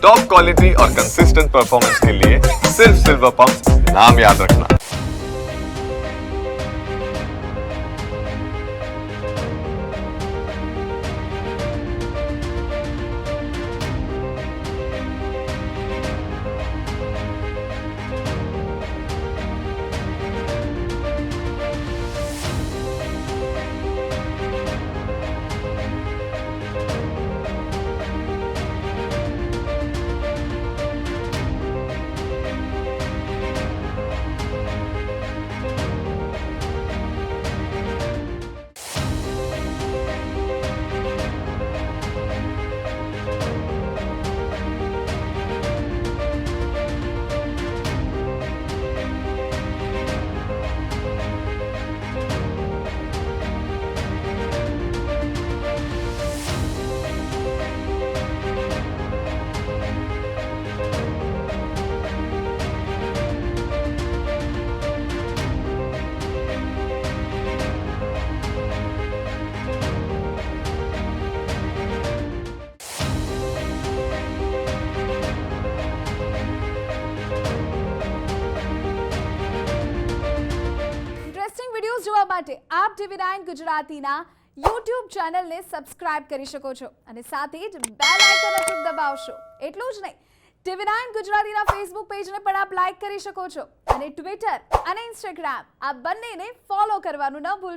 Top quality और consistent performance के लिए सिर्फ सिल्वर पंप नाम याद रखना। વિડિયોઝ જોવા માટે આપ TV9 ગુજરાતીના YouTube ચેનલને સબસ્ક્રાઇબ કરી શકો છો અને સાથે જ બેલ આઇકન અચૂક દબાવશો। એટલું જ નહીં, TV9 ગુજરાતીના Facebook પેજને પણ આપ લાઈક કરી શકો છો અને Twitter અને Instagram આ બંનેને ફોલો કરવાનું ન ભૂલશો।